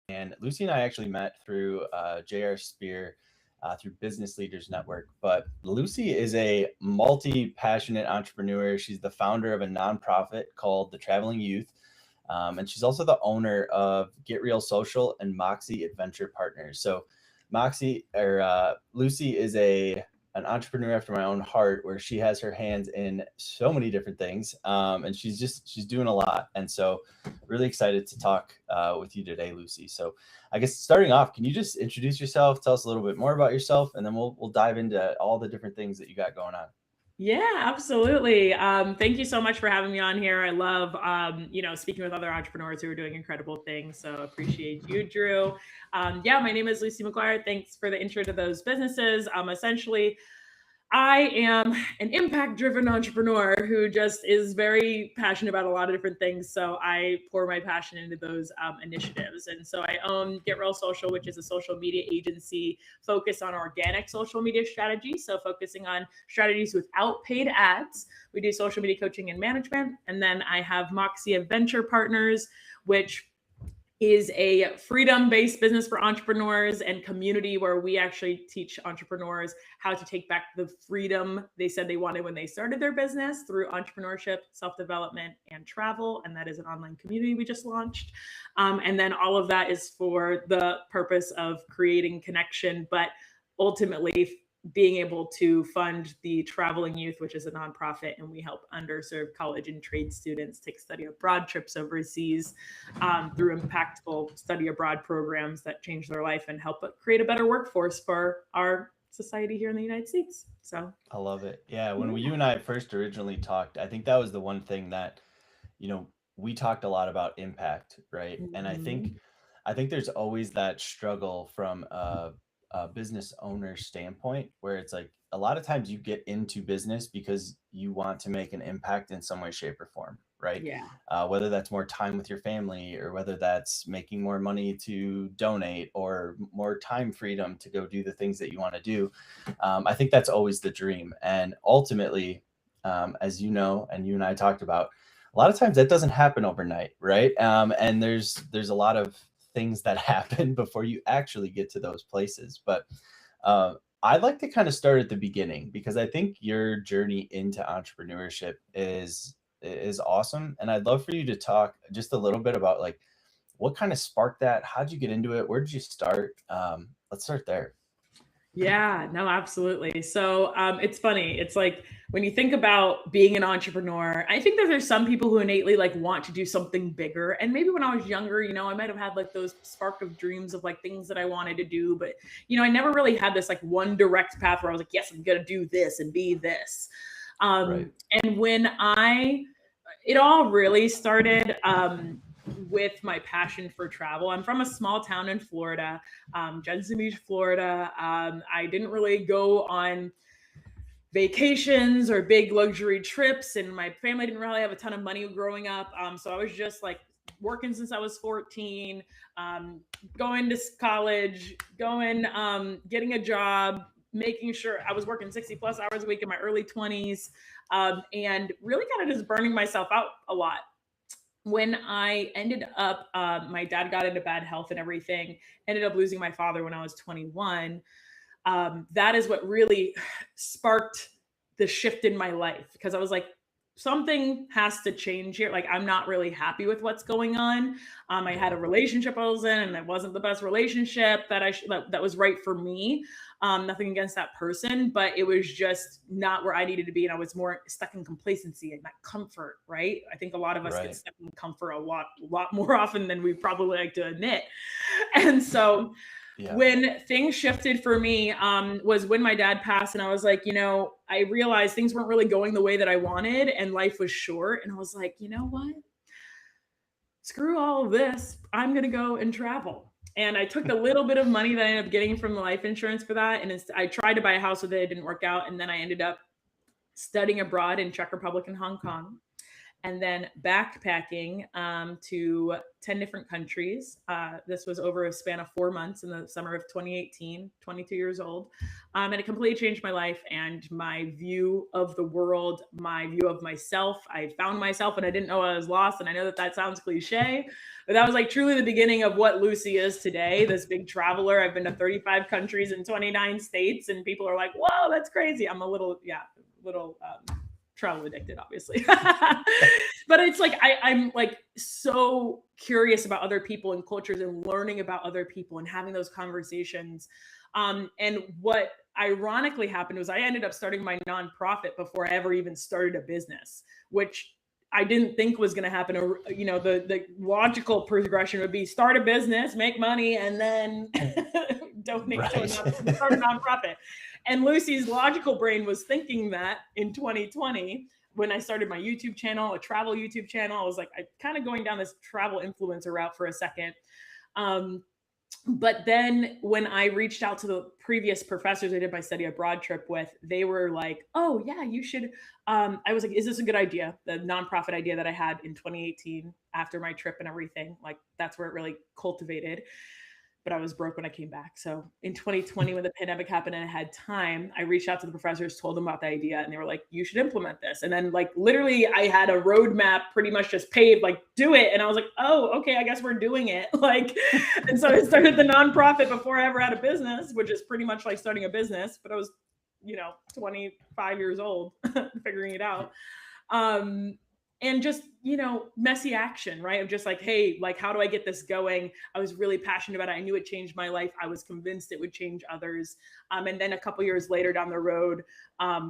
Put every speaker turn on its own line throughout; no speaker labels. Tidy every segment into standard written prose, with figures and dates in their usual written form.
And Lucy and I actually met through J.R. Spear through Business Leaders Network. But Lucy is a multi-passionate entrepreneur. She's the founder of a nonprofit called the Traveling Youth. And she's also the owner of Get Real Social and Moxie Adventure Partners. So Lucy is an entrepreneur after my own heart, where she has her hands in so many different things, and she's doing a lot. And so really excited to talk with you today, Lucy. So I guess starting off, can you just introduce yourself, tell us a little bit more about yourself, and then we'll dive into all the different things that you got going on.
Yeah, absolutely. Thank you so much for having me on here. I love, speaking with other entrepreneurs who are doing incredible things. So appreciate you, Drew. Yeah, my name is Lucie McGuire. Thanks for the intro to those businesses. Essentially, I am an impact-driven entrepreneur who just is very passionate about a lot of different things. So I pour my passion into those initiatives. And so I own Get Real Social, which is a social media agency focused on organic social media strategy. So focusing on strategies without paid ads. We do social media coaching and management. And then I have Moxie Adventure Partners, which is a freedom-based business for entrepreneurs and community where we actually teach entrepreneurs how to take back the freedom they said they wanted when they started their business through entrepreneurship, self-development, and travel. And that is an online community we just launched. And then all of that is for the purpose of creating connection, but ultimately being able to fund the Traveling Youth, which is a nonprofit, and we help underserved college and trade students take study abroad trips overseas through impactful study abroad programs that change their life and help create a better workforce for our society here in the United States. So
I love it. Yeah, when you and I first originally talked, I think that was the one thing that, we talked a lot about impact, right? And I think there's always that struggle from a business owner standpoint, where it's like a lot of times you get into business because you want to make an impact in some way, shape, or form, right?
yeah.
Whether that's more time with your family, or whether that's making more money to donate, or more time freedom to go do the things that you want to do. I think that's always the dream. And ultimately, as you know, and you and I talked about, a lot of times that doesn't happen overnight, right? And there's a lot of things that happen before you actually get to those places. But I'd like to kind of start at the beginning, because I think your journey into entrepreneurship is awesome, and I'd love for you to talk just a little bit about like what kind of sparked that. How'd you get into it? Where did you start? Let's start there.
Yeah, no, absolutely. So it's funny. It's like when you think about being an entrepreneur, I think that there's some people who innately like want to do something bigger. And maybe when I was younger, I might have had like those spark of dreams of like things that I wanted to do. But, I never really had this like one direct path where I was like, yes, I'm going to do this and be this.
Right.
And it all really started with my passion for travel. I'm from a small town in Florida, Jensen Beach, Florida. I didn't really go on vacations or big luxury trips, and my family didn't really have a ton of money growing up. So I was just like working since I was 14, going to college, getting a job, making sure I was working 60 plus hours a week in my early 20s, and really kind of just burning myself out a lot. When I ended up, my dad got into bad health and everything, ended up losing my father when I was 21. That is what really sparked the shift in my life, because I was like, something has to change here. Like, I'm not really happy with what's going on. I had a relationship I was in, and it wasn't the best relationship that was right for me. Nothing against that person, but it was just not where I needed to be. And I was more stuck in complacency and that comfort, right? I think a lot of us get
Right.
stuck in comfort a lot more often than we probably like to admit. And so
Yeah.
when things shifted for me, was when my dad passed, and I was like, I realized things weren't really going the way that I wanted, and life was short. And I was like, you know what? Screw all of this. I'm going to go and travel. And I took the little bit of money that I ended up getting from the life insurance for that. And I tried to buy a house with it. It didn't work out. And then I ended up studying abroad in Czech Republic and Hong Kong. and then backpacking to 10 different countries. This was over a span of 4 months in the summer of 2018, 22 years old. And it completely changed my life and my view of the world, my view of myself. I found myself and I didn't know I was lost. And I know that that sounds cliche, but that was like truly the beginning of what Lucie is today, this big traveler. I've been to 35 countries in 29 states, and people are like, whoa, that's crazy. I'm a little, travel addicted, obviously. But it's like I'm like so curious about other people and cultures and learning about other people and having those conversations. And what ironically happened was I ended up starting my nonprofit before I ever even started a business, which I didn't think was going to happen. You know, the logical progression would be start a business, make money, and then donate to start a nonprofit. And Lucie's logical brain was thinking that in 2020, when I started my YouTube channel, a travel YouTube channel, I was like, I kind of going down this travel influencer route for a second. But then when I reached out to the previous professors I did my study abroad trip with, they were like, oh yeah, you should. I was like, is this a good idea? The nonprofit idea that I had in 2018 after my trip and everything, like that's where it really cultivated. But I was broke when I came back. So in 2020, when the pandemic happened and I had time, I reached out to the professors, told them about the idea, and they were like, you should implement this. And then like literally I had a roadmap pretty much just paved, like do it. And I was like, oh, okay, I guess we're doing it. Like, and so I started the nonprofit before I ever had a business, which is pretty much like starting a business, but I was, 25 years old, figuring it out. And just, messy action, right? Of just like, hey, like, how do I get this going? I was really passionate about it. I knew it changed my life. I was convinced it would change others. And then a couple years later down the road,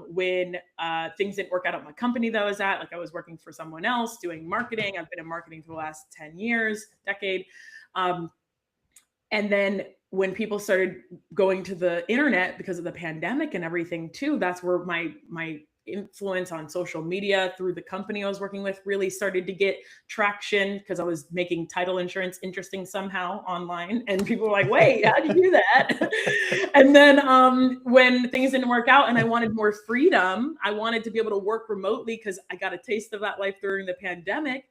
when things didn't work out at my company that I was at, like I was working for someone else doing marketing. I've been in marketing for the last 10 years, decade. And then when people started going to the internet because of the pandemic and everything too, that's where my influence on social media through the company I was working with really started to get traction because I was making title insurance interesting somehow online. And people were like, wait, how'd you do that? And then when things didn't work out and I wanted more freedom, I wanted to be able to work remotely because I got a taste of that life during the pandemic.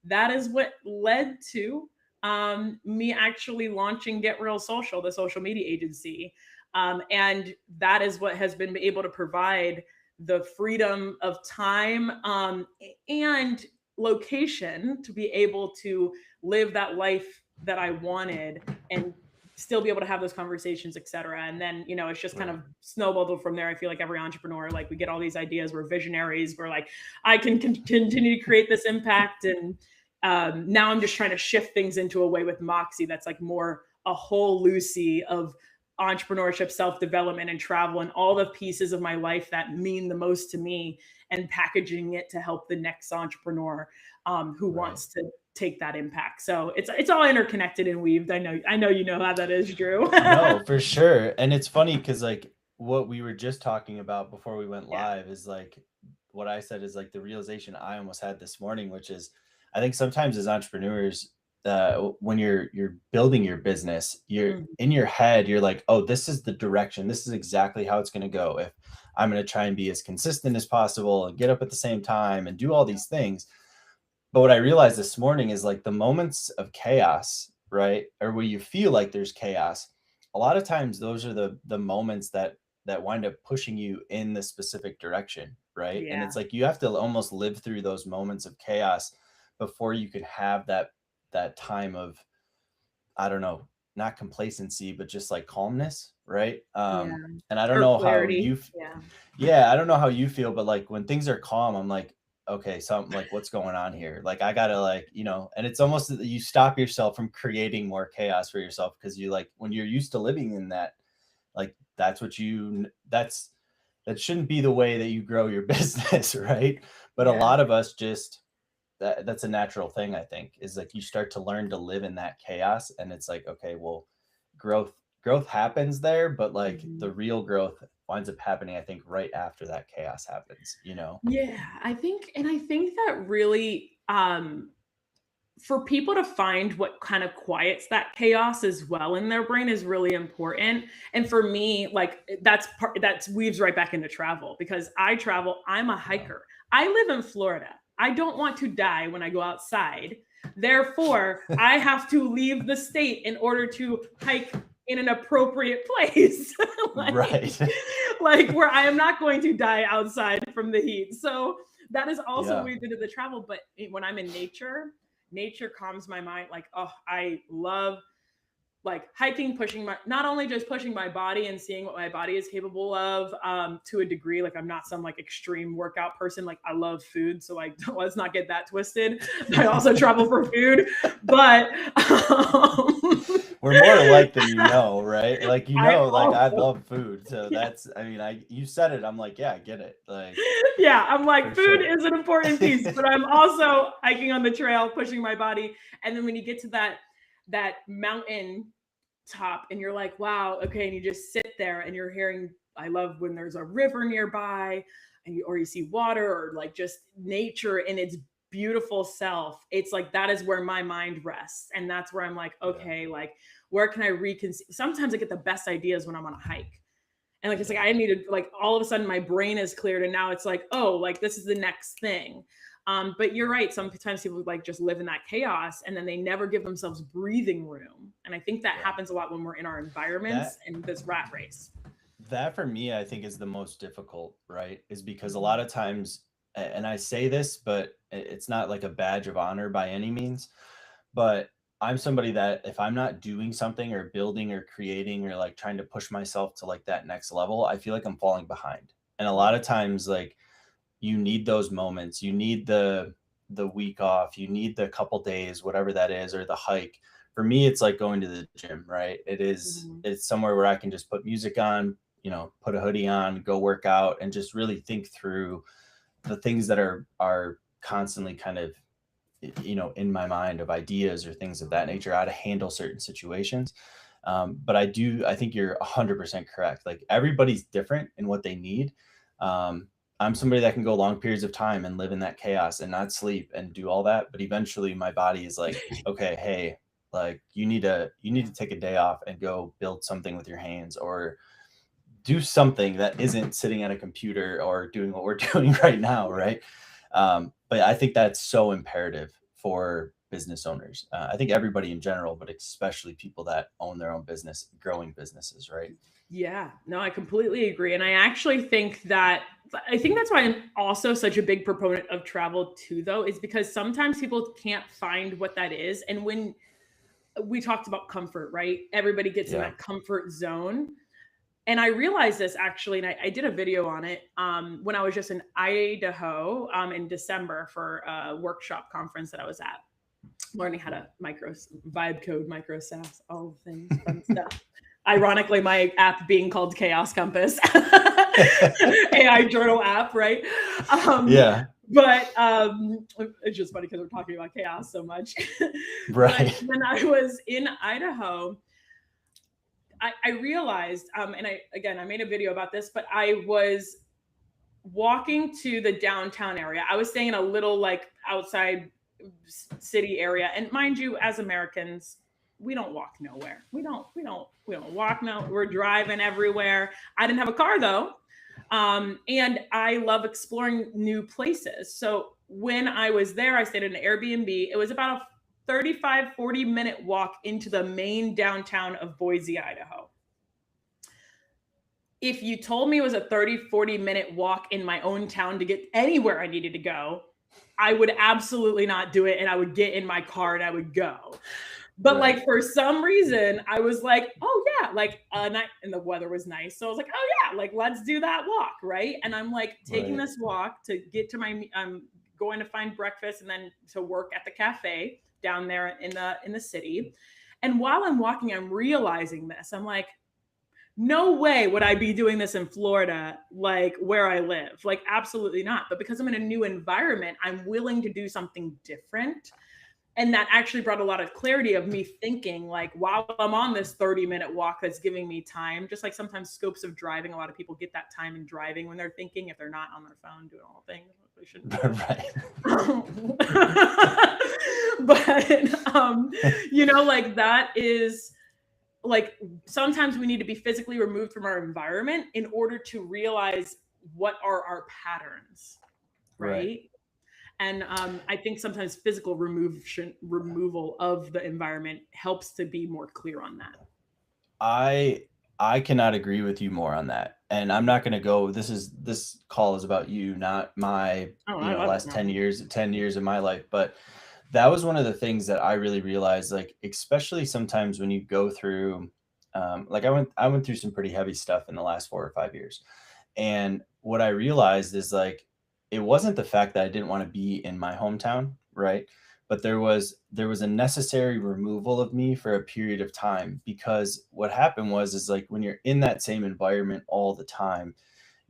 That is what led to me actually launching Get Real Social, the social media agency. And that is what has been able to provide the freedom of time and location to be able to live that life that I wanted and still be able to have those conversations, et cetera. And then, it's just kind of snowballed from there. I feel like every entrepreneur, like we get all these ideas, we're visionaries, we're like, I can continue to create this impact. And now I'm just trying to shift things into a way with Moxie that's like more a whole Lucie of entrepreneurship, self-development, and travel, and all the pieces of my life that mean the most to me, and packaging it to help the next entrepreneur who wants to take that impact. So it's all interconnected and weaved. I know you know how that is, Drew.
No, for sure. And it's funny because like what we were just talking about before we went live is like what I said is like the realization I almost had this morning, which is I think sometimes as entrepreneurs, when you're building your business, you're in your head, you're like, oh, this is the direction. This is exactly how it's going to go. If I'm going to try and be as consistent as possible and get up at the same time and do all these things. But what I realized this morning is like the moments of chaos, right? Or where you feel like there's chaos. A lot of times those are the moments that wind up pushing you in the specific direction, right?
Yeah.
And it's like you have to almost live through those moments of chaos before you can have that time of, I don't know, not complacency, but just like calmness. Right. And I don't know clarity. I don't know how you feel, but like when things are calm, I'm like, okay, something like what's going on here? Like, I gotta like, and it's almost that you stop yourself from creating more chaos for yourself. Cause you like, when you're used to living in that, like, that shouldn't be the way that you grow your business. Right. But a lot of us just, that's a natural thing, I think, is like you start to learn to live in that chaos. And it's like, okay, well, growth happens there, but like the real growth winds up happening, I think, right after that chaos happens,
Yeah, I think that really for people to find what kind of quiets that chaos as well in their brain is really important. And for me, like that weaves right back into travel because I travel. I'm a hiker. I live in Florida. I don't want to die when I go outside. Therefore, I have to leave the state in order to hike in an appropriate place.
Right.
Like where I am not going to die outside from the heat. So that is also
Yeah.
what we did to the travel. But when I'm in nature, nature calms my mind. Like, oh, I love like hiking, pushing my, not only just pushing my body and seeing what my body is capable of, to a degree. Like I'm not some like extreme workout person. Like I love food, so like let's not get that twisted. I also travel for food, but
we're more alike than you know, right? Like, you
I
know, like I
also,
love food, so
yeah,
that's, I mean, you said it, I'm like, yeah, I get it, like,
yeah, I'm like
for
food
sure.
is an important piece, but I'm also hiking on the trail, pushing my body, and then when you get to that mountain top and you're like, wow, okay, and you just sit there and you're hearing, I love when there's a river nearby and or you see water or like just nature in its beautiful self. It's like that is where my mind rests, and that's where I'm like,
Yeah,
okay, like where can I reconceive? Sometimes I get the best ideas when I'm on a hike, and like it's like
yeah,
I needed, like all of a sudden my brain is cleared and now it's like, oh, like this is the next thing. But you're right, sometimes people like just live in that chaos and then they never give themselves breathing room, and I think that
yeah.
happens a lot when we're in our environments
That
and this rat race.
that for me, I think is the most difficult, right? Is because a
Mhm.
lot of times, and I say this, but it's not like a badge of honor by any means, but I'm somebody that if I'm not doing something or building or creating or like trying to push myself to like that next level, I feel like I'm falling behind. And a lot of times, like, you need those moments, you need the week off, you need the couple days, whatever that is, or the hike. For me, it's like going to the gym, right?
Mhm.
It's somewhere where I can just put music on, put a hoodie on, go work out, and just really think through the things that are constantly kind of, in my mind, of ideas or things of that nature, how to handle certain situations. But I think you're 100% correct. Like, everybody's different in what they need. um, I'm somebody that can go long periods of time and live in that chaos and not sleep and do all that, but eventually my body is like, okay, hey, like, you need to take a day off and go build something with your hands, or do something that isn't sitting at a computer or doing what we're doing right now, right? But I think that's so imperative for business owners. I think everybody in general, but especially people that own their own business, growing businesses, right?
Yeah, no, I completely agree. And I actually think that, I think that's why I'm also such a big proponent of travel too, though, is because sometimes people can't find what that is. And when we talked about comfort, right? Everybody gets in
Yeah.
that comfort zone. And I realized this actually, and I did a video on it when I was just in Idaho in December for a workshop conference that I was at, learning how to vibe code, micro SaaS, all the things, fun stuff. Ironically, my app being called Chaos Compass, AI journal app, right? Um,
Yeah.
but it's just funny because we're talking about chaos so much. But
Right.
when I was in Idaho, I realized, and I made a video about this, but I was walking to the downtown area. I was staying in a little like outside city area, and mind you, as Americans, we don't walk nowhere. We don't walk no. We're driving everywhere. I didn't have a car though, and I love exploring new places. So when I was there, I stayed at an Airbnb. It was about a 35-40 minute walk into the main downtown of Boise, Idaho. If you told me it was a 30-40 minute walk in my own town to get anywhere I needed to go, I would absolutely not do it. And I would get in my car and I would go. But
Right.
like for some reason, I was like, oh yeah, like night, and the weather was nice. So I was like, oh yeah, like let's do that walk, right? And I'm like taking
Right.
this walk to get to my I'm going to find breakfast and then to work at the cafe down there in the city. And while I'm walking, I'm realizing this. I'm like, no way would I be doing this in Florida, like where I live. Like, absolutely not. But because I'm in a new environment, I'm willing to do something different. And that actually brought a lot of clarity of me thinking, like, while I'm on this 30-minute walk that's giving me time, just like sometimes scopes of driving, a lot of people get that time in driving when they're thinking, if they're not on their phone doing all the things they shouldn't be doing.
Right.
But, like that is like sometimes we need to be physically removed from our environment in order to realize what are our patterns,
Right.
right? And I think sometimes physical removal of the environment helps to be more clear on that.
I cannot agree with you more on that. And I'm not going to go, this call is about you, not my,
Oh, I love it.
last 10 years of my life. But that was one of the things that I really realized, like, especially sometimes when you go through, like I went through some pretty heavy stuff in the last 4 or 5 years. And what I realized is, like, it wasn't the fact that I didn't want to be in my hometown, right? But there was a necessary removal of me for a period of time, because what happened was, is like, when you're in that same environment all the time,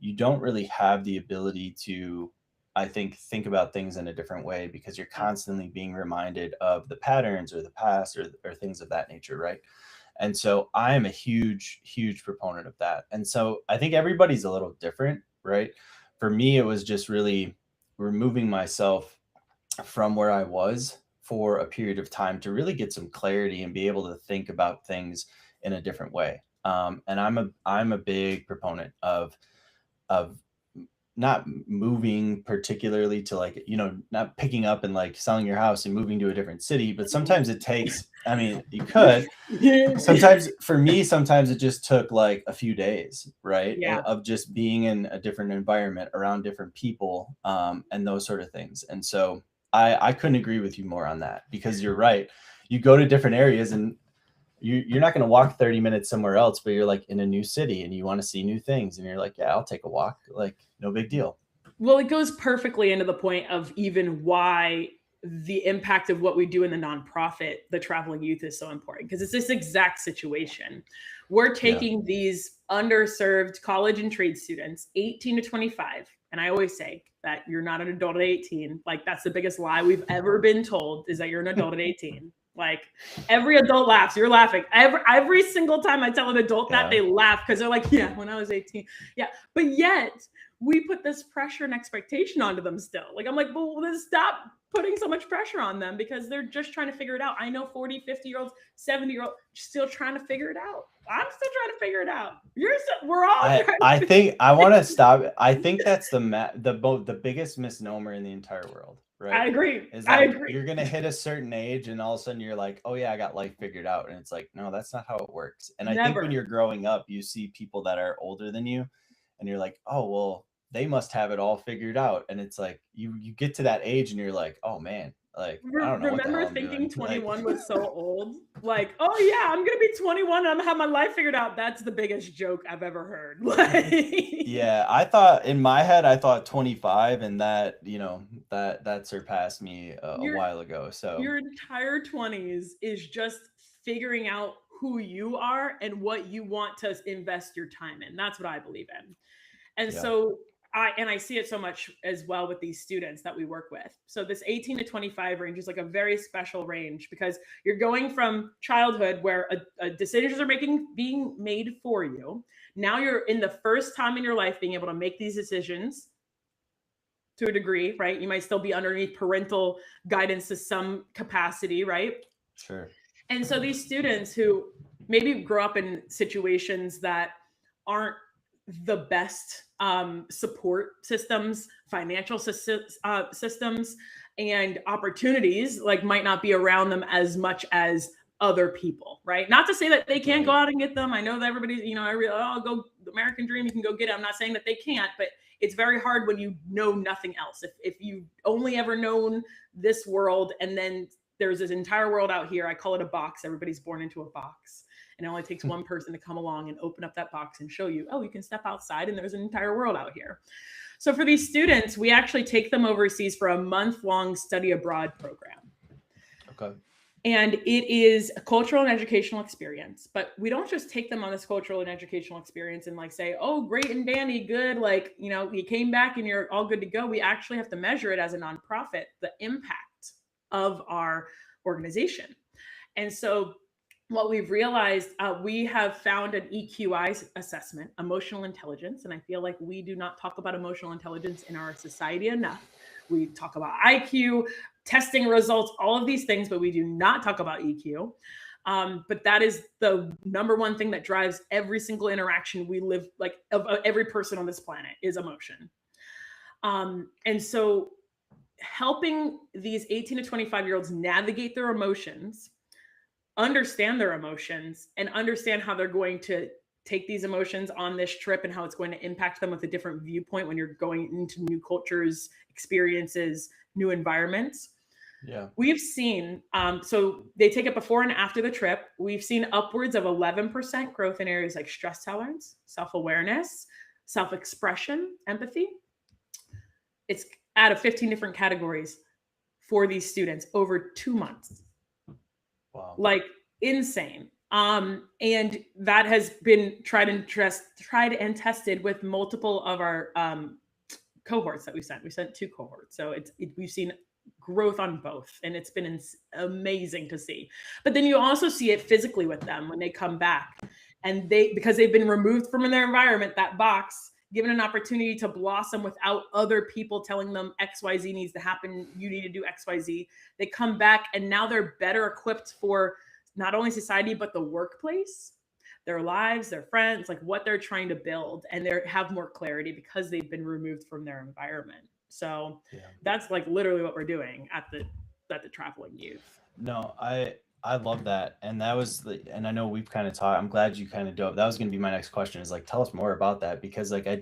you don't really have the ability to, I think about things in a different way, because you're
Yeah.
constantly being reminded of the patterns or the past, or things of that nature, right? And so I am a huge proponent of that. And so I think everybody's a little different, right? For me, it was just really removing myself from where I was for a period of time to really get some clarity and be able to think about things in a different way. And I'm a big proponent of not moving particularly to, like, not picking up and like selling your house and moving to a different city. But sometimes it takes, I mean, you could, sometimes for me, sometimes it just took like a few days, right?
Yeah.
Of just being in a different environment around different people, and those sort of things. And so I couldn't agree with you more on that, because you're right. You go to different areas, and you're not going to walk 30 minutes somewhere else, but you're like in a new city and you want to see new things. And you're like, yeah, I'll take a walk. Like, no big deal.
Well, it goes perfectly into the point of even why the impact of what we do in the nonprofit, the traveling youth, is so important, because it's this exact situation. We're
Yeah.
taking these underserved college and trade students, 18 to 25. And I always say that you're not an adult at 18. Like, that's the biggest lie we've ever been told, is that you're an adult at 18. Like, every adult laughs. You're laughing. Every single time I tell an adult that,
Yeah.
they laugh, because they're like, yeah, when I was 18. Yeah. But yet, we put this pressure and expectation onto them still. Like, I'm like, well, then stop putting so much pressure on them, because they're just trying to figure it out. I know 40, 50-year-olds, 70-year-olds still trying to figure it out. I'm still trying to figure it out. We're all trying to
I think I want to stop. I think that's the biggest misnomer in the entire world, right?
I agree.
Is
I
like,
agree.
you're gonna hit a certain age and all of a sudden you're like, oh yeah, I got life figured out. And it's like, no, that's not how it works. And I think when
Never.
you're growing up, you see people that are older than you, and you're like, oh well, they must have it all figured out. And it's like, you get to that age and you're like, oh man, like, I don't know what the hell
Remember
I'm
thinking
doing. Like,
21 was so old? Like, oh yeah, I'm gonna be 21 and I'm gonna have my life figured out. That's the biggest joke I've ever heard. Like,
yeah, I thought in my head, I thought 25, and that, that surpassed me a
your
while ago. So
your entire 20s is just figuring out who you are and what you want to invest your time in. That's what I believe in. And
yeah,
so I see it so much as well with these students that we work with. So this 18 to 25 range is like a very special range, because you're going from childhood where decisions are being made for you. Now you're in the first time in your life being able to make these decisions to a degree, right? You might still be underneath parental guidance to some capacity, right?
sure.
And so these students who maybe grow up in situations that aren't the best support systems, financial systems, and opportunities, like, might not be around them as much as other people, right? Not to say that they can't go
Right.
out and get them. I know that everybody's, oh, go the American dream, you can go get it. I'm not saying that they can't, but it's very hard when you know nothing else. If you've only ever known this world, and then there's this entire world out here. I call it a box. Everybody's born into a box. And it only takes one person to come along and open up that box and show you, oh, you can step outside and there's an entire world out here. So for these students, we actually take them overseas for a month-long study abroad program.
Okay.
And it is a cultural and educational experience. But we don't just take them on this cultural and educational experience and like say, oh, great and dandy, good. Like, you came back and you're all good to go. We actually have to measure it as a nonprofit, the impact of our organization. And so what we've realized, we have found an EQI assessment, emotional intelligence. And I feel like we do not talk about emotional intelligence in our society enough. We talk about IQ, testing results, all of these things, but we do not talk about EQ. But that is the number one thing that drives every single interaction we live, like, of every person on this planet, is emotion. And so helping these 18 to 25-year-olds navigate their emotions, understand their emotions, and understand how they're going to take these emotions on this trip and how it's going to impact them with a different viewpoint when you're going into new cultures, experiences, new environments.
Yeah.
We've seen, so they take it before and after the trip. We've seen upwards of 11% growth in areas like stress tolerance, self-awareness, self-expression, empathy. It's out of 15 different categories for these students over 2 months.
Wow.
Like insane. And that has been tried and tested with multiple of our cohorts that we sent. We sent 2 cohorts. So we've seen growth on both, and it's been amazing to see. But then you also see it physically with them when they come back, and because they've been removed from their environment, that box, given an opportunity to blossom without other people telling them XYZ needs to happen, you need to do XYZ. They come back and now they're better equipped for not only society, but the workplace, their lives, their friends, like what they're trying to build, and they have more clarity because they've been removed from their environment. So that's like literally what we're doing at the Traveling Youth.
No, I love that. And that was and I know we've kind of talked, I'm glad you kind of dove. That was going to be my next question, is like, tell us more about that, because like I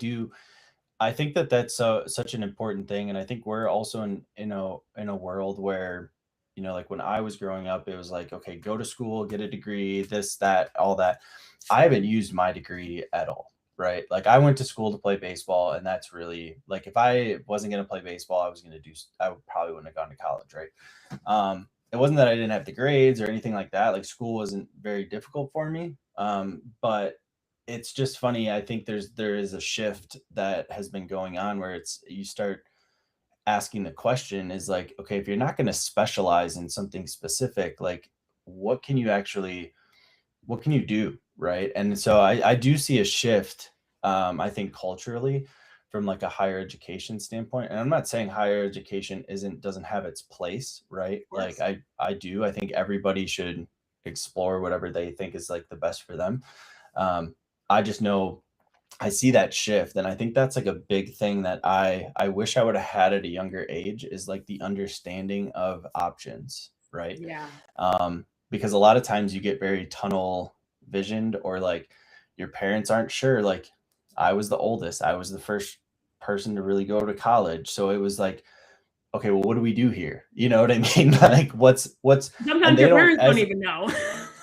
think that that's such an important thing. And I think we're also in a world where, you know, like when I was growing up, it was like, okay, go to school, get a degree, this, that, all that. I haven't used my degree at all. Right. Like I went to school to play baseball, and that's really like, if I wasn't going to play baseball, I probably wouldn't have gone to college. Right. It wasn't that I didn't have the grades or anything like that. Like school wasn't very difficult for me. But it's just funny. I think there is a shift that has been going on where you start asking the question is like, okay, if you're not going to specialize in something specific, like what can you do? Right. And so I do see a shift, I think culturally, from like a higher education standpoint. And I'm not saying higher education doesn't have its place, right? Like I think everybody should explore whatever they think is like the best for them. I just know I see that shift. And I think that's like a big thing that I wish I would have had at a younger age, is like the understanding of options. Right.
Yeah.
Because a lot of times you get very tunnel visioned, or like your parents aren't sure. Like I was the oldest, I was the first person to really go to college. So it was like, okay, well, what do we do here? You know what I mean? Like what's,
sometimes your parents don't even know.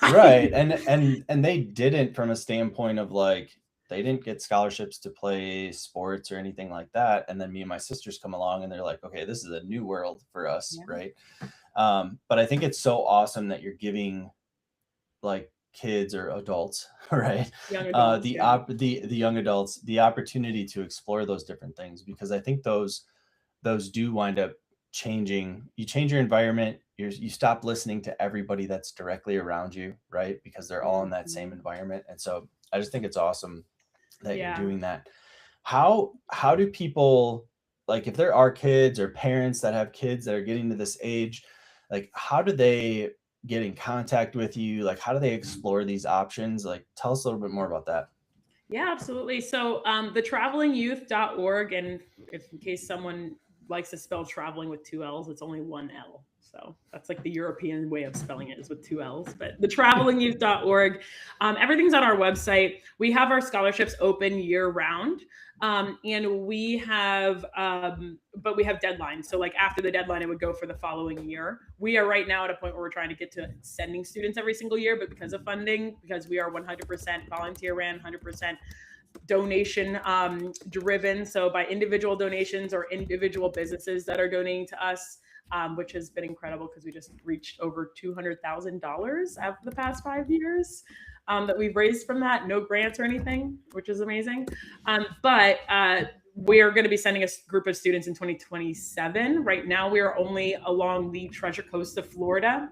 Right. And they didn't, from a standpoint of like, they didn't get scholarships to play sports or anything like that. And then me and my sisters come along and they're like, okay, this is a new world for us. Yeah. Right. But I think it's so awesome that you're giving like kids or adults, right?
Young adults,
the young adults, the opportunity to explore those different things, because I think those do wind up changing. You change your environment, you stop listening to everybody that's directly around you, right? Because they're all in that same environment. And so I just think it's awesome that you're doing that. How do people, like if there are kids or parents that have kids that are getting to this age, like how do they get in contact with you? Like how do they explore these options? Like tell us a little bit more about that.
Yeah, absolutely. So the travelingyouth.org, and if in case someone likes to spell traveling with 2 L's, it's only 1 L. So that's like the European way of spelling it, is with 2 L's. But the travelingyouth.org, everything's on our website. We have our scholarships open year round. And we have, but we have deadlines. So like after the deadline, it would go for the following year. We are right now at a point where we're trying to get to sending students every single year, but because of funding, because we are 100% volunteer ran, 100% donation driven. So by individual donations or individual businesses that are donating to us, which has been incredible because we just reached over $200,000 after the past 5 years. That we've raised from that, no grants or anything, which is amazing. But we're going to be sending a group of students in 2027. Right now, we are only along the Treasure Coast of Florida,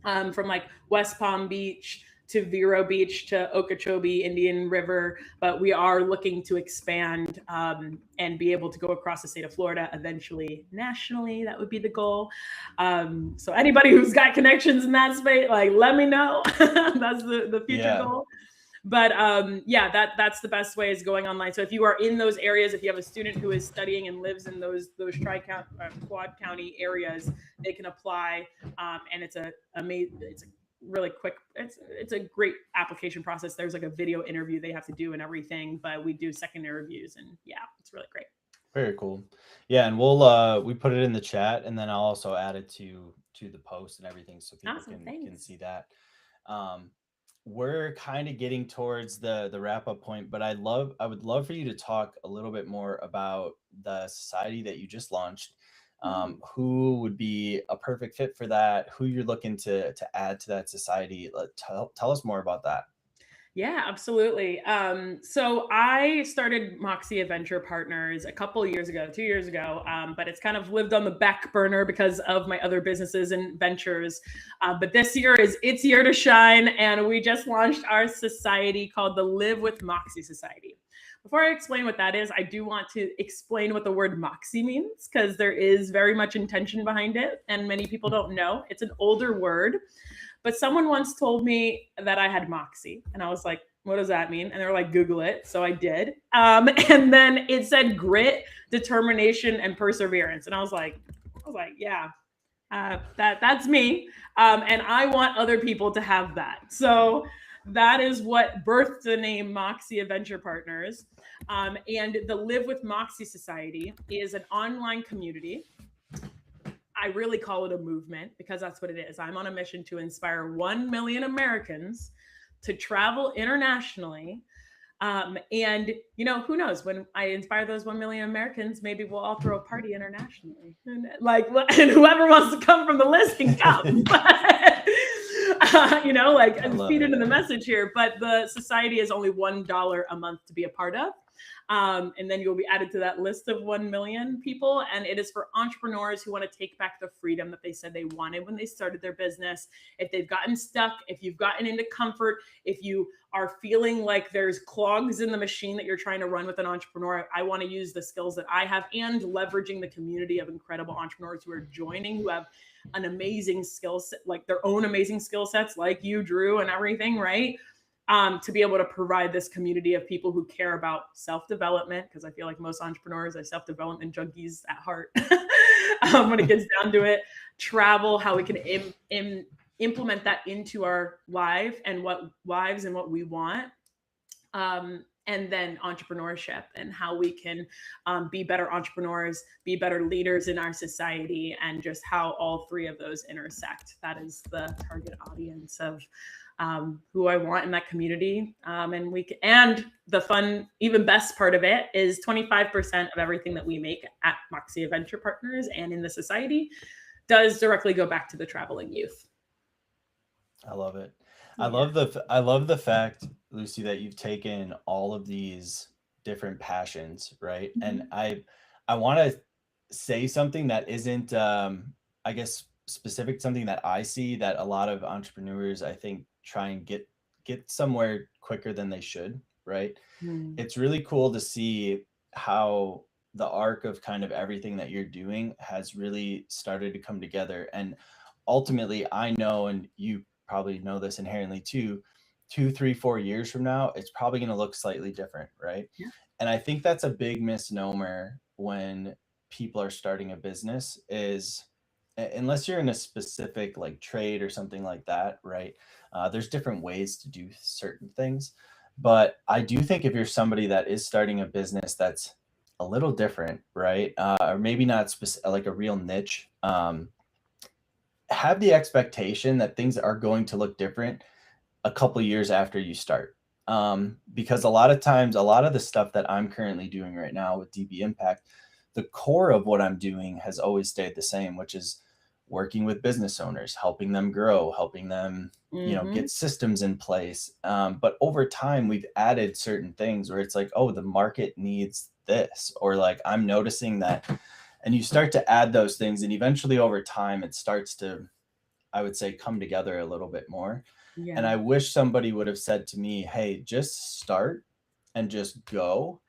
from like West Palm Beach to Vero Beach to Okeechobee, Indian River. But we are looking to expand and be able to go across the state of Florida, eventually nationally. That would be the goal. So anybody who's got connections in that space, like let me know. That's the future goal. But yeah, that's the best way, is going online. So if you are in those areas, if you have a student who is studying and lives in those quad county areas, they can apply, and it's it's a really quick, it's a great application process. There's like a video interview they have to do and everything, but we do second interviews, and yeah, it's really great.
Very cool. Yeah, and we'll we put it in the chat, and then I'll also add it to the post and everything, so people
Awesome,
can
thanks.
see that. Um, we're kind of getting towards the wrap up point, but I would love for you to talk a little bit more about the society that you just launched.
Mhm.
Who would be a perfect fit for that? Who you're looking to add to that society? Tell us more about that.
Yeah, absolutely. So I started Moxie Adventure Partners a couple years ago, 2 years ago, but it's kind of lived on the back burner because of my other businesses and ventures. But this year is its year to shine, and we just launched our society called the Live with Moxie Society. Before I explain what that is, I do want to explain what the word Moxie means, because there is very much intention behind it, and many people don't know. It's an older word. But someone once told me that I had moxie, and I was like, "What does that mean?" And they were like, "Google it." So I did, and then it said grit, determination, and perseverance, and I was like, "Yeah, that's me," and I want other people to have that. So that is what birthed the name Moxie Adventure Partners. And the Live with Moxie Society is an online community. I really call it a movement, because that's what it is. I'm on a mission to inspire 1 million Americans to travel internationally. And, who knows, when I inspire those 1 million Americans, maybe we'll all throw a party internationally. And, and whoever wants to come from the list can come. But, like,
I love
feed into
it.
the message here. But the society is only $1 a month to be a part of. And then you'll be added to that list of 1 million people. And it is for entrepreneurs who want to take back the freedom that they said they wanted when they started their business. If they've gotten stuck, if you've gotten into comfort, if you are feeling like there's clogs in the machine that you're trying to run with an entrepreneur, I want to use the skills that I have, and leveraging the community of incredible entrepreneurs who are joining, who have an amazing skill set, like their own amazing skill sets, like you, Drew, and everything, right? To be able to provide this community of people who care about self-development, because I feel like most entrepreneurs are self-development junkies at heart. When it gets down to it, travel, how we can implement that into our lives and what we want. And then entrepreneurship, and how we can be better entrepreneurs, be better leaders in our society, and just how all three of those intersect. That is the target audience of who I want in that community. And the fun, even best part of it is 25% of everything that we make at Moxie Adventure Partners and in the society does directly go back to the traveling youth.
I love it.
Yeah.
I love the fact, Lucy, that you've taken all of these different passions, right? And
Mhm.
I want to say something that isn't I guess specific, something that I see that a lot of entrepreneurs, I think, try and get somewhere quicker than they should, right?
Mm.
It's really cool to see how the arc of kind of everything that you're doing has really started to come together. And ultimately, I know, and you probably know this inherently too, 2, 3, 4 years from now, it's probably going to look slightly different, right?
Yeah.
And I think that's a big misnomer when people are starting a business, is unless you're in a specific like trade or something like that, right? There's different ways to do certain things. But I do think if you're somebody that is starting a business that's a little different, right? Or maybe not like a real niche, have the expectation that things are going to look different a couple years after you start. Because a lot of times, a lot of the stuff that I'm currently doing right now with DB Impact, the core of what I'm doing has always stayed the same, which is working with business owners, helping them grow, helping them,
Mm-hmm.
get systems in place. But over time, we've added certain things where it's like, oh, the market needs this, or like I'm noticing that, and you start to add those things, and eventually over time, it starts to, I would say, come together a little bit more. And
Yeah.
I wish somebody would have said to me, hey, just start and just go.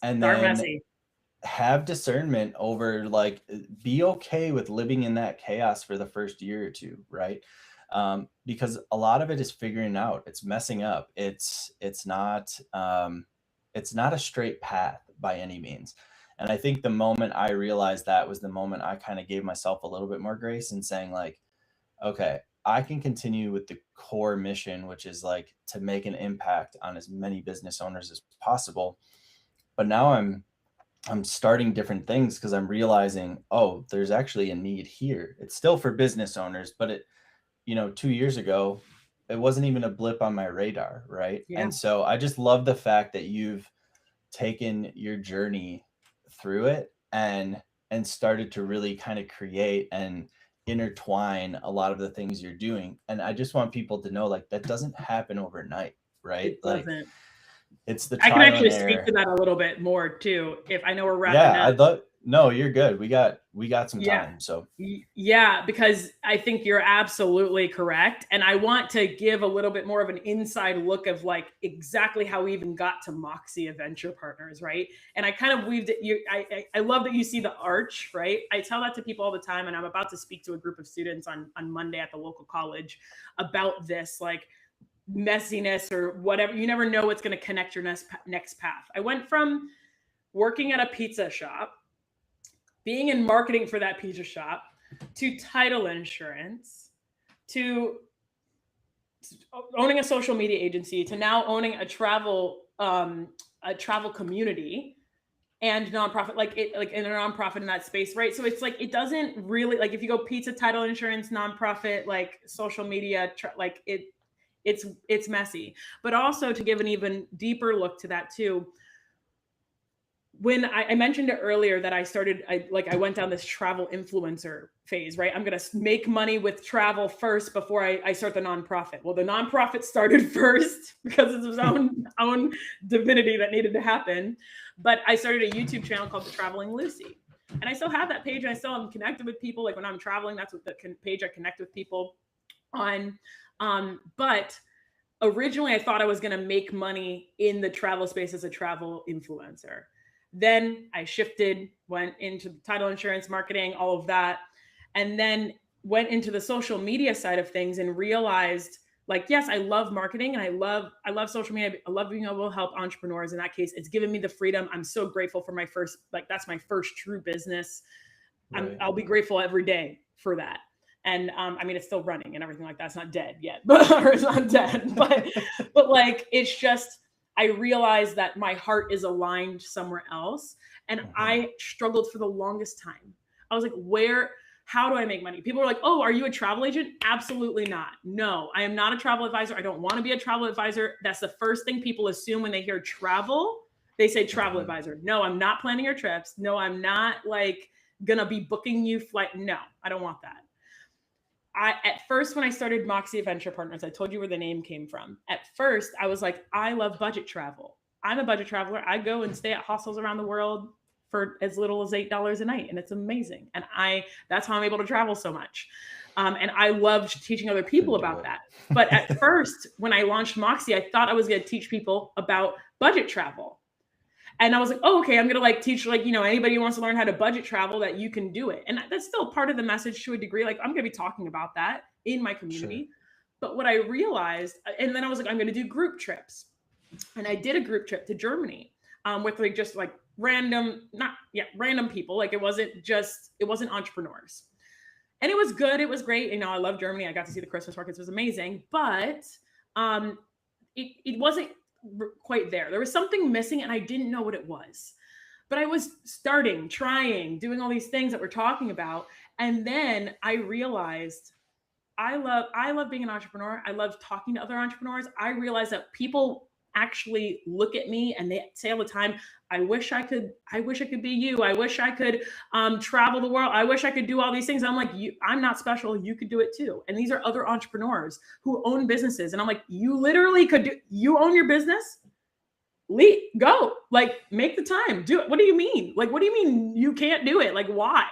And
Start
then
messy.
have discernment over, like, be okay with living in that chaos for the first year or two, right? because a lot of it is figuring out. It's messing up. It's not a straight path by any means. And I think the moment I realized that was the moment I kind of gave myself a little bit more grace and saying like, okay, I can continue with the core mission, which is like to make an impact on as many business owners as possible. But now I'm starting different things because I'm realizing, oh, there's actually a need here. It's still for business owners, but 2 years ago, it wasn't even a blip on my radar, right?
Yeah.
And so I just love the fact that you've taken your journey through it and started to really kind of create and intertwine a lot of the things you're doing. And I just want people to know like that doesn't happen overnight, right?
It
Like
doesn't.
it's the
I can
trial and
actually speak to
error.
that a little bit more too, if I know we're wrapping
Yeah,
up.
I'd love. No, you're good. We got some
Yeah.
time. So
Yeah, because I think you're absolutely correct. And I want to give a little bit more of an inside look of like exactly how we even got to Moxie Adventure Partners, right? And I kind of weaved it. I love that you see the arch, right? I tell that to people all the time, and I'm about to speak to a group of students on Monday at the local college about this, like messiness or whatever. You never know what's going to connect your next path. I went from working at a pizza shop, being in marketing for that pizza shop, to title insurance, to owning a social media agency, to now owning a travel community and nonprofit, like in a nonprofit in that space, right? So it's like it doesn't really, like if you go pizza, title insurance, nonprofit, like social media, like it's messy. But also to give an even deeper look to that too, when I mentioned it earlier that I went down this travel influencer phase, right? I'm going to make money with travel first before I start the nonprofit. Well, the nonprofit started first because it's its own divinity that needed to happen. But I started a YouTube channel called The Traveling Lucie. And I still have that page, and I still am connected with people. Like when I'm traveling, that's what the page I connect with people on. But originally I thought I was going to make money in the travel space as a travel influencer. Then I shifted, went into the title insurance marketing, all of that, and then went into the social media side of things and realized, like, yes, I love marketing and I love social media. I love being able to help entrepreneurs. In that case, it's given me the freedom. I'm so grateful for that's my first true business.
right.
I'll be grateful every day for that. And I mean, it's still running and everything like that. It's not dead yet, or it's not dead, but like, it's just, I realized that my heart is aligned somewhere else. And I struggled for the longest time. I was like, how do I make money? People are like, oh, are you a travel agent? Absolutely not. No, I am not a travel advisor. I don't want to be a travel advisor. That's the first thing people assume when they hear travel. They say travel advisor. No, I'm not planning your trips. No, I'm not like going to be booking you flight. No, I don't want that. At first, when I started Moxie Adventure Partners, I told you where the name came from. At first, I was like, I love budget travel. I'm a budget traveler. I go and stay at hostels around the world for as little as $8 a night. And it's amazing. And that's how I'm able to travel so much. And I loved teaching other people about that. But at first, when I launched Moxie, I thought I was going to teach people about budget travel. And I was like, oh, okay, I'm going to like teach, like, anybody who wants to learn how to budget travel, that you can do it. And that's still part of the message to a degree. Like, I'm going to be talking about that in my community. Sure. But what I realized, and then I was like, I'm going to do group trips. And I did a group trip to Germany with like just like random people. Like it wasn't entrepreneurs. And it was good. It was great. I love Germany. I got to see the Christmas markets. It was amazing. But it wasn't quite there. There was something missing and I didn't know what it was. But I was trying, doing all these things that we're talking about. And then I realized I love being an entrepreneur. I love talking to other entrepreneurs. I realized that people actually look at me and they say all the time, I wish I could be you. I wish I could travel the world. I wish I could do all these things. I'm like, I'm not special. You could do it too. And these are other entrepreneurs who own businesses. And I'm like, you literally you own your business? Go, like, make the time, do it. What do you mean? Like, what do you mean you can't do it? Like, why?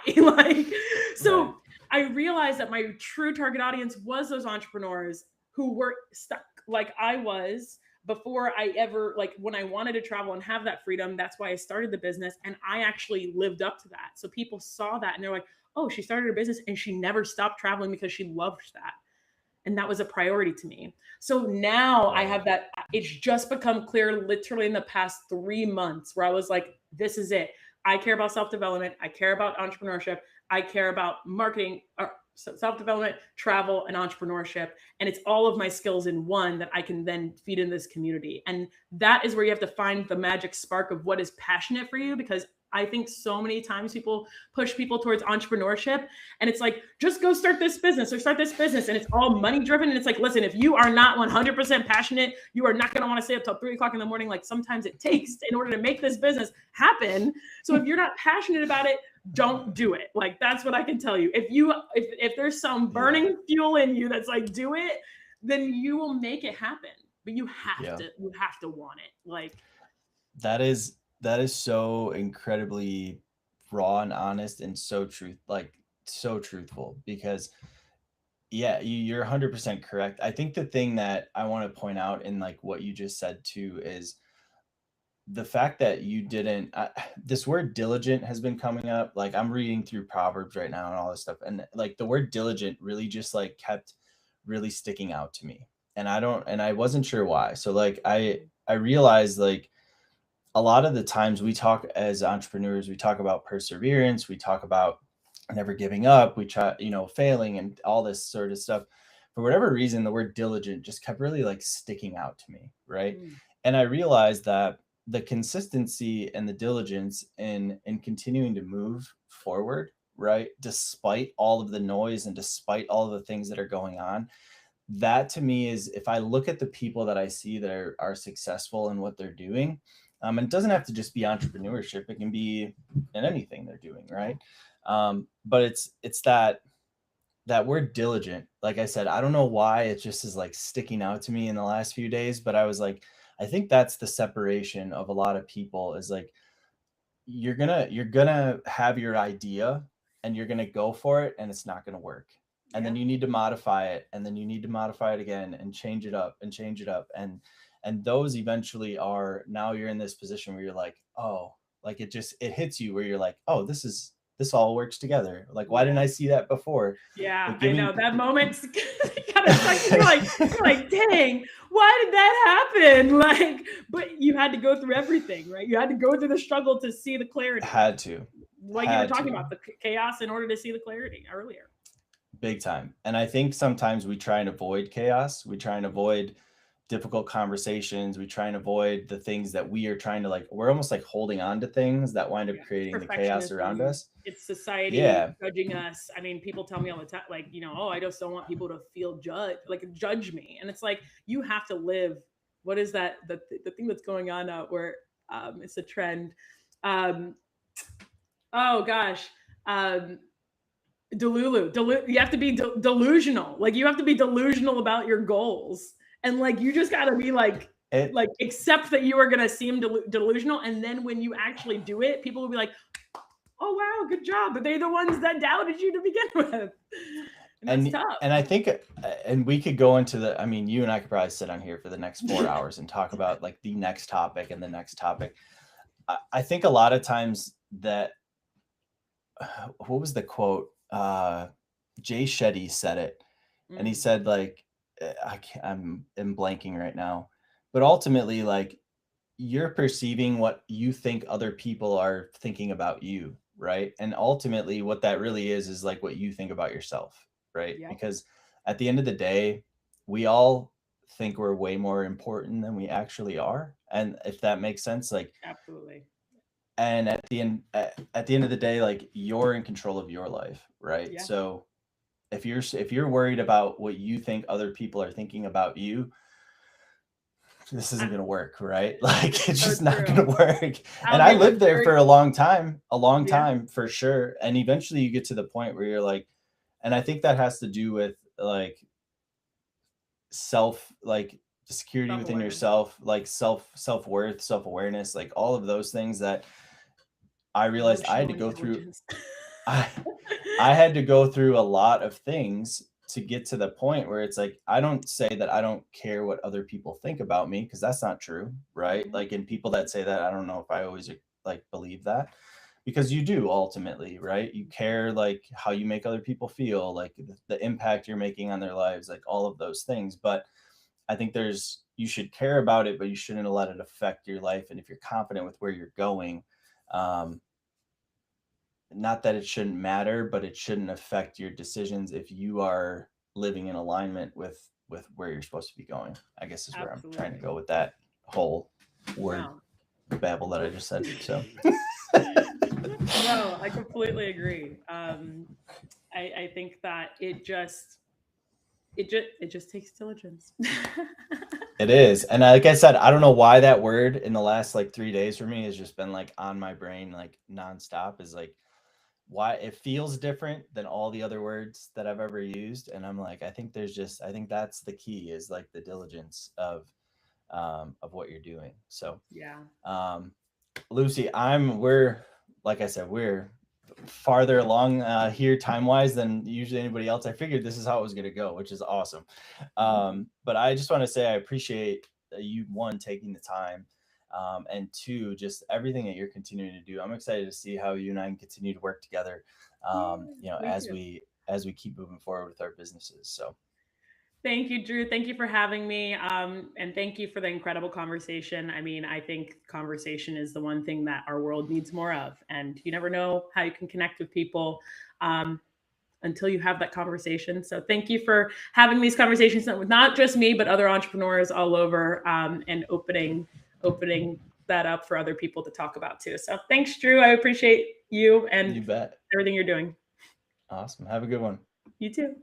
So right. I realized that my true target audience was those entrepreneurs who were stuck like I was before I ever, like when I wanted to travel and have that freedom. That's why I started the business. And I actually lived up to that. So people saw that and they're like, oh, she started her business and she never stopped traveling because she loved that. And that was a priority to me. So now I have that, it's just become clear literally in the past 3 months where I was like, this is it. I care about self-development. I care about entrepreneurship. I care about marketing, self-development, travel, and entrepreneurship. And it's all of my skills in one that I can then feed in this community. And that is where you have to find the magic spark of what is passionate for you, because I think so many times people push people towards entrepreneurship and it's like, just go start this business or start this business. And it's all money driven. And it's like, listen, if you are not 100% passionate, you are not going to want to stay up till 3 o'clock in the morning. Like sometimes it takes in order to make this business happen. So if you're not passionate about it, don't do it. Like, that's what I can tell you. If there's some burning fuel in you that's like, do it, then you will make it happen. But you have to want it. Like,
that is so incredibly raw and honest and so truthful, because you're 100% correct. I think the thing that I want to point out in like what you just said too is the fact that you didn't this word diligent has been coming up. Like I'm reading through Proverbs right now and all this stuff, and like the word diligent really just like kept really sticking out to me, and I wasn't sure why. So like I realized like a lot of the times we talk as entrepreneurs, we talk about perseverance, we talk about never giving up, we try, failing and all this sort of stuff. For whatever reason, the word diligent just kept really like sticking out to me, right? And I realized that the consistency and the diligence in continuing to move forward, right, despite all of the noise and despite all of the things that are going on, that to me is, if I look at the people that I see that are successful in what they're doing, and it doesn't have to just be entrepreneurship, it can be in anything they're doing, right? But it's that word diligent. Like I said, I don't know why it just is like sticking out to me in the last few days, but I was like, I think that's the separation of a lot of people, is like, you're gonna have your idea and you're gonna go for it and it's not gonna work. And then you need to modify it, and then you need to modify it again and change it up and change it up. And those eventually are, now you're in this position where you're like, oh, like it hits you where you're like, oh, this all works together. Like, why didn't I see that before?
Yeah, I know that moment's kind of sucks. You're like, dang, why did that happen? Like, but you had to go through everything, right? You had to go through the struggle to see the clarity.
Had to.
Like you were talking about the chaos in order to see the clarity earlier.
Big time. And I think sometimes we try and avoid chaos. We try and avoid difficult conversations. We try and avoid the things that we are trying to, like, we're almost like holding on to things that wind up creating the chaos around us.
It's society judging us. I mean, people tell me all the time, like, oh, I just don't want people to feel judge me. And it's like, you have to live. What is that? The thing that's going on now where it's a trend. Oh gosh. You have to be delusional. Like, you have to be delusional about your goals. And like, you just got to be like accept that you are going to seem delusional. And then when you actually do it, people will be like, oh, wow, good job. But they're the ones that doubted you to begin with. And that's tough.
And I think, and we could go into you and I could probably sit on here for the next 4 hours and talk about like the next topic and the next topic. I think a lot of times that, what was the quote? Jay Shetty said it. And he said, like, I'm blanking right now, but ultimately, like, you're perceiving what you think other people are thinking about you, right? And ultimately what that really is like what you think about yourself, right? Yeah. Because at the end of the day, we all think we're way more important than we actually are. And if that makes sense, like,
absolutely.
And at the end of the day, like, you're in control of your life, right? Yeah. So if you're worried about what you think other people are thinking about you, this isn't going to work, right? Like, it's just not going to work. And I lived there for a long time for sure. And eventually you get to the point where you're like, and I think that has to do with like like the security within yourself, like self-worth, self-awareness, like all of those things that I realized I had to go through. I had to go through a lot of things to get to the point where it's like, I don't say that I don't care what other people think about me, because that's not true, right? Like, and people that say that, I don't know if I always like believe that, because you do ultimately, right? You care like how you make other people feel, like the impact you're making on their lives, like all of those things. But I think you should care about it, but you shouldn't let it affect your life. And if you're confident with where you're going, um, not that it shouldn't matter, but it shouldn't affect your decisions if you are living in alignment with where you're supposed to be going, I guess is where I'm trying to
Absolutely.
go with that whole word
No.
babble that I just said. So
No, I completely agree. I think that it just takes diligence.
it is. And like I said, I don't know why that word in the last like 3 days for me has just been like on my brain, like nonstop, is like why it feels different than all the other words that I've ever used. And I'm like, I think that's the key, is like the diligence of what you're doing. So,
Yeah.
um, Lucie, we're, like I said, we're farther along here time wise than usually anybody else. I figured this is how it was going to go, which is awesome. But I just want to say I appreciate you, one, taking the time, and two, just everything that you're continuing to do. I'm excited to see how you and I can continue to work together,
Yeah, me
as
too.
we keep moving forward with our businesses. So
Thank you, Drew. Thank you for having me. And thank you for the incredible conversation. I mean, I think conversation is the one thing that our world needs more of. And you never know how you can connect with people until you have that conversation. So thank you for having these conversations with not just me, but other entrepreneurs all over, and opening that up for other people to talk about too. So thanks, Drew. I appreciate you and
you bet.
everything you're doing.
Awesome. Have a good one.
You too.